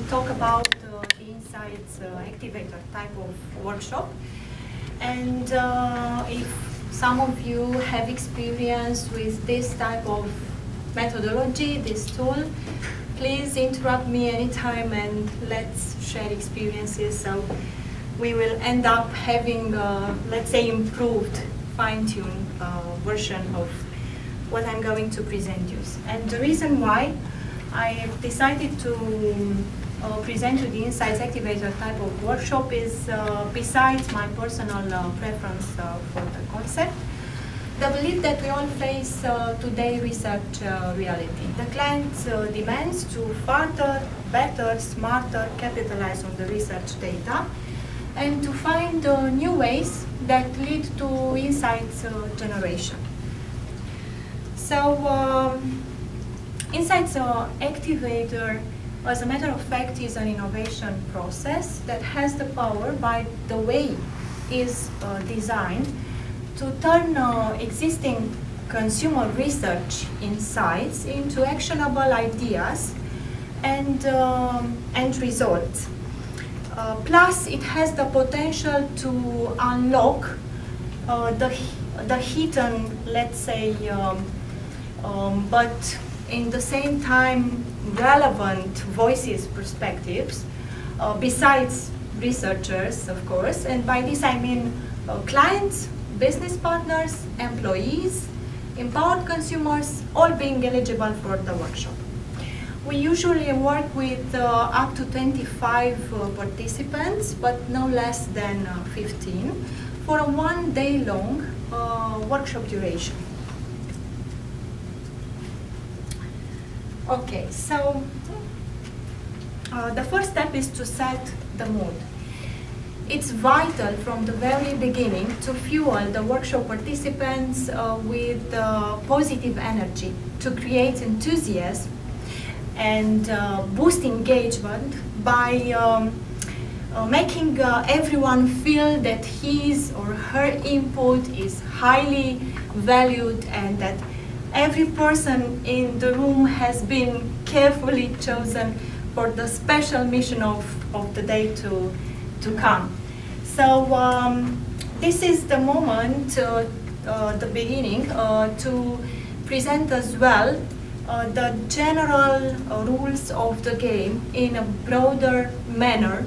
talk about the insights activator type of workshop. And if some of you have experience with this type of methodology, this tool, please interrupt me anytime and let's share experiences. So we will end up having, let's say, improved, fine-tuned version of what I'm going to present you. And the reason why I have decided to present you the Insights Activator type of workshop is, besides my personal preference for the concept, the belief that we all face today research reality. The client demands to further, better, smarter capitalize on the research data and to find new ways that lead to insights generation. So Insights Activator, as a matter of fact, is an innovation process that has the power, by the way is designed, to turn existing consumer research insights into actionable ideas and results. Plus, it has the potential to unlock the hidden, let's say, but in the same time relevant voices, perspectives, besides researchers, of course, and by this I mean clients, business partners, employees, empowered consumers, all being eligible for the workshop. We usually work with up to 25 participants, but no less than 15, for a 1 day long workshop duration. Okay, so the first step is to set the mood. It's vital from the very beginning to fuel the workshop participants with positive energy, to create enthusiasm and boost engagement by making everyone feel that his or her input is highly valued and that every person in the room has been carefully chosen for the special mission of the day to come. So this is the moment, the beginning, to present as well the general rules of the game in a broader manner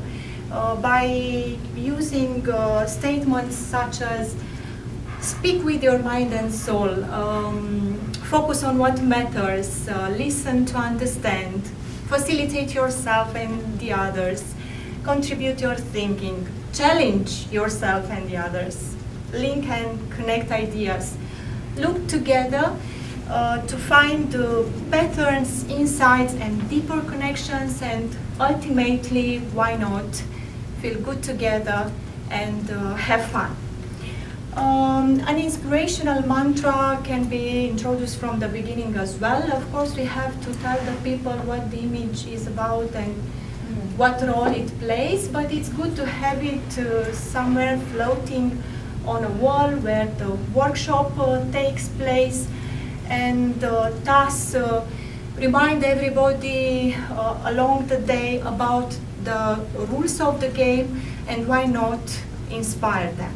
by using statements such as speak with your mind and soul, focus on what matters, listen to understand, facilitate yourself and the others, contribute your thinking, challenge yourself and the others, link and connect ideas, look together to find patterns, insights and deeper connections, and ultimately, why not, feel good together and have fun. An inspirational mantra can be introduced from the beginning as well. Of course, we have to tell the people what the image is about and what role it plays, but it's good to have it somewhere floating on a wall where the workshop takes place, and thus remind everybody along the day about the rules of the game and why not inspire them.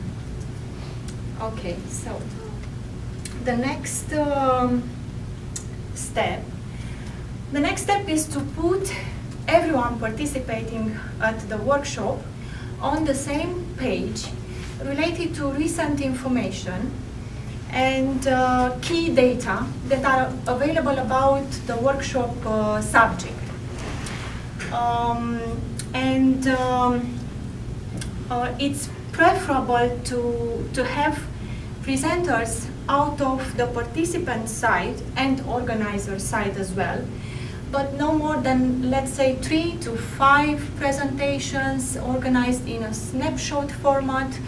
Okay, so the next step. The next step is to put everyone participating at the workshop on the same page related to recent information and key data that are available about the workshop subject. It's preferable to have presenters out of the participant side and organizer side as well, but no more than, let's say, 3 to 5 presentations organized in a snapshot format.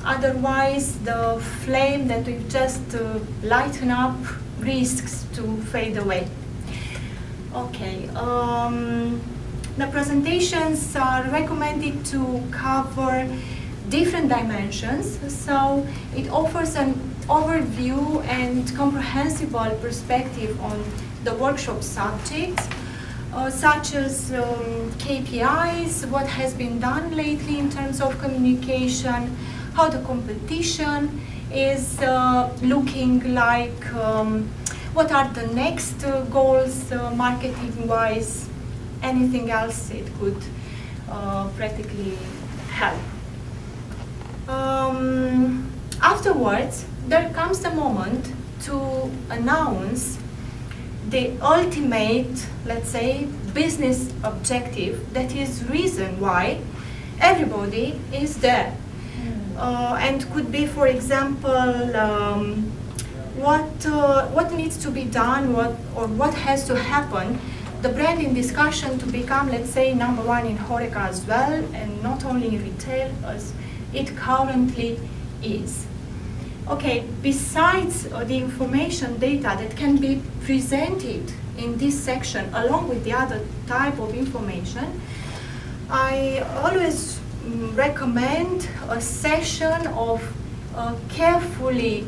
Otherwise, the flame that we've just lightened up risks to fade away. Okay, the presentations are recommended to cover different dimensions, so it offers an overview and comprehensible perspective on the workshop subjects, such as KPIs, what has been done lately in terms of communication, how the competition is looking like, what are the next goals marketing-wise, anything else it could practically help. Afterwards, there comes the moment to announce the ultimate, let's say, business objective, that is reason why everybody is there. And could be, for example, what needs to be done, what has to happen, the branding discussion to become, let's say, number one in HoReCa as well, and not only in retail as it currently is. Okay, besides the information data that can be presented in this section along with the other type of information, I always recommend a session of carefully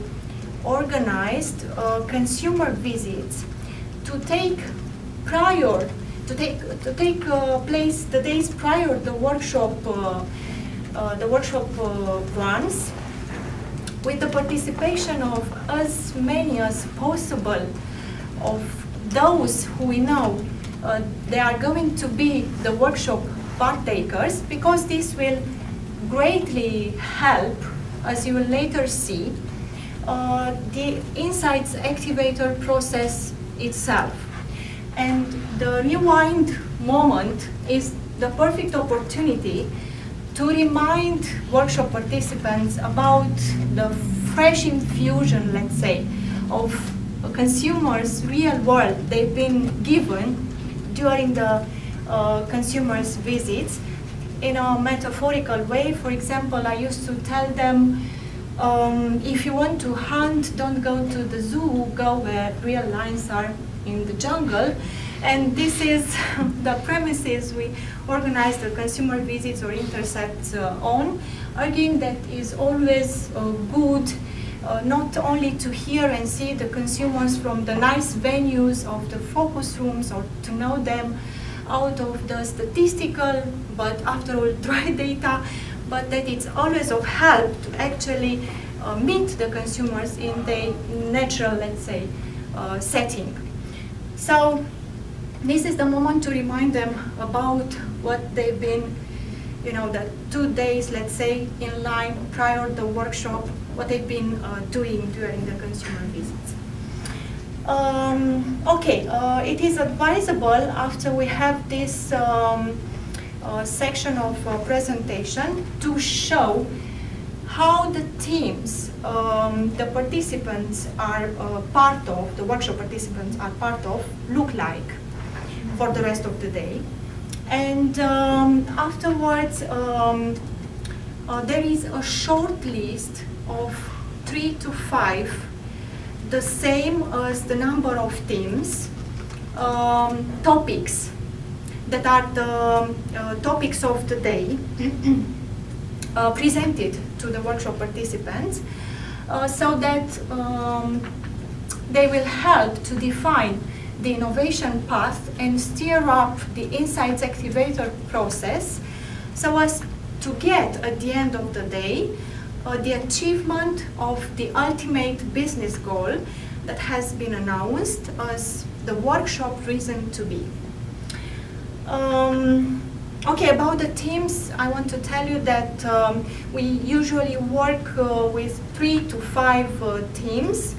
organized consumer visits to take place the days prior the workshop runs, with the participation of as many as possible of those who we know they are going to be the workshop partakers, because this will greatly help, as you will later see, the insights activator process itself. And the rewind moment is the perfect opportunity to remind workshop participants about the fresh infusion, let's say, of consumers' real world they've been given during the consumers' visits. In a metaphorical way, for example, I used to tell them, if you want to hunt, don't go to the zoo, go where real lions are in the jungle. And this is the premises we organize the consumer visits or intercepts on, arguing that is always good not only to hear and see the consumers from the nice venues of the focus rooms or to know them out of the statistical, but after all dry data, but that it's always of help to actually meet the consumers in the natural, let's say, setting. So this is the moment to remind them about what they've been, the 2 days, let's say, in line prior to the workshop, what they've been doing during the consumer visits. It is advisable, after we have this section of presentation, to show how the teams the participants are part of, the workshop participants are part of, look like for the rest of the day. And afterwards, there is a short list of 3 to 5, the same as the number of teams, topics that are the topics of the day presented to the workshop participants, so that they will help to define the innovation path and steer up the insights activator process, so as to get, at the end of the day, the achievement of the ultimate business goal that has been announced as the workshop reason to be. About the teams, I want to tell you that we usually work with 3 to 5 teams,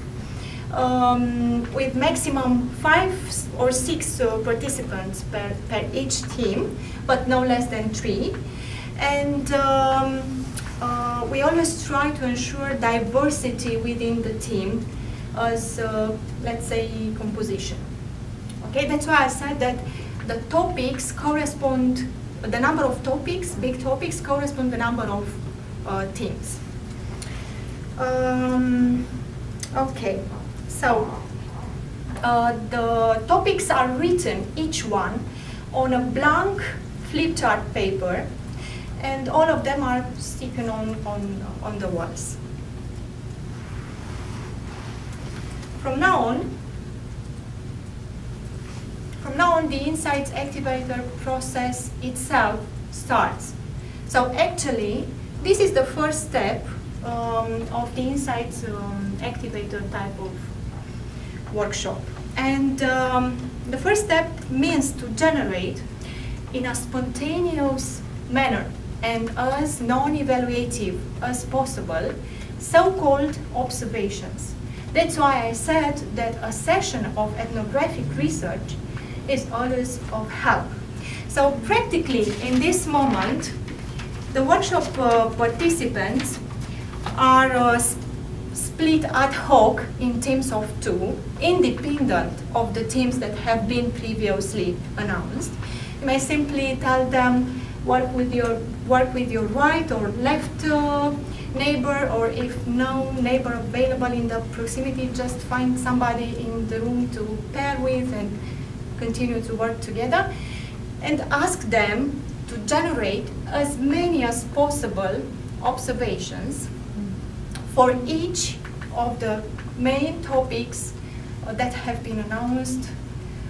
with maximum 5 or 6 participants per each team, but no less than 3. And we always try to ensure diversity within the team as, let's say, composition. Okay, that's why I said that the topics correspond, the number of topics, big topics, correspond to the number of teams. The topics are written, each one, on a blank flip chart paper, and all of them are sticking on the walls. From now on, from now on, the insights activator process itself starts. So actually, this is the first step of the insights activator type of workshop. And the first step means to generate in a spontaneous manner and as non-evaluative as possible so-called observations. That's why I said that a session of ethnographic research is always of help. So practically in this moment, the workshop participants are split ad hoc in teams of 2, independent of the teams that have been previously announced. You may simply tell them work with your right or left neighbor, or if no neighbor available in the proximity, just find somebody in the room to pair with and continue to work together, and ask them to generate as many as possible observations for each of the main topics that have been announced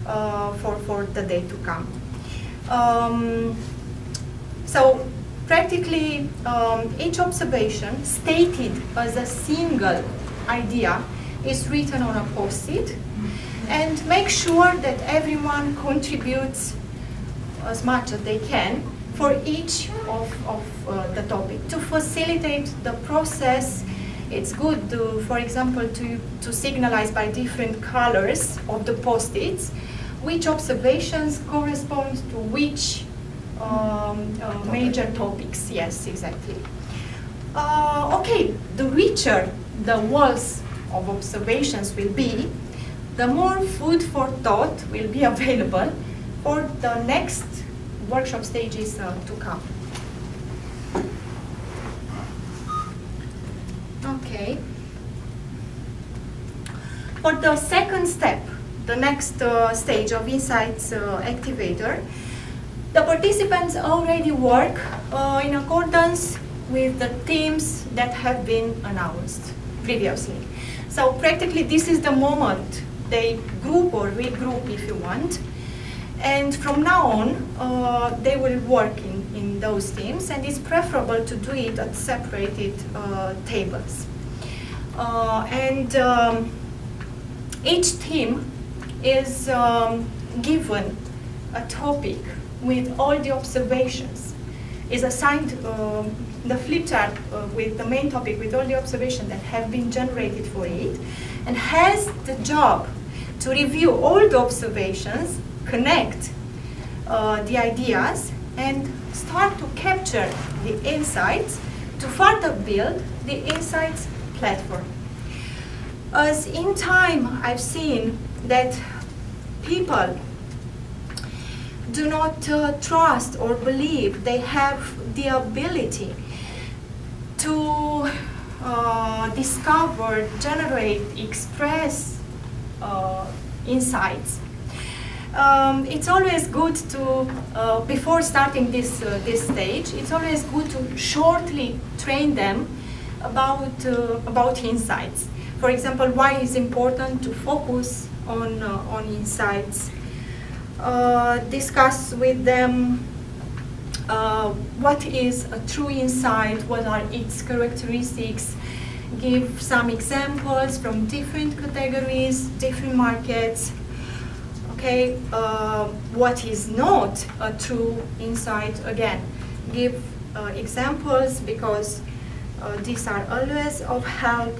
for the day to come. So practically each observation stated as a single idea is written on a post-it, and make sure that everyone contributes as much as they can for each of the topic. To facilitate the process, it's good, for example, to signalize by different colors of the post-its which observations correspond to which major topics. Yes, exactly. Okay, the richer the walls of observations will be, the more food for thought will be available for the next workshop stages to come. Okay. For the second step, the next stage of Insights Activator, the participants already work in accordance with the themes that have been announced previously. So practically this is the moment they group or regroup if you want, and from now on they will work in those teams, and it's preferable to do it at separated tables. Each team is given a topic with all the observations, is assigned the flip chart with the main topic with all the observations that have been generated for it, and has the job to review all the observations, connect the ideas, and start to capture the insights to further build the insights platform. As in time, I've seen that people do not trust or believe they have the ability to discover, generate, express insights. It's always good to, before starting this stage, it's always good to shortly train them about insights. For example, why it's important to focus on insights. Discuss with them what is a true insight, what are its characteristics, give some examples from different categories, different markets. Okay, what is not a true insight? Again, give examples, because these are always of help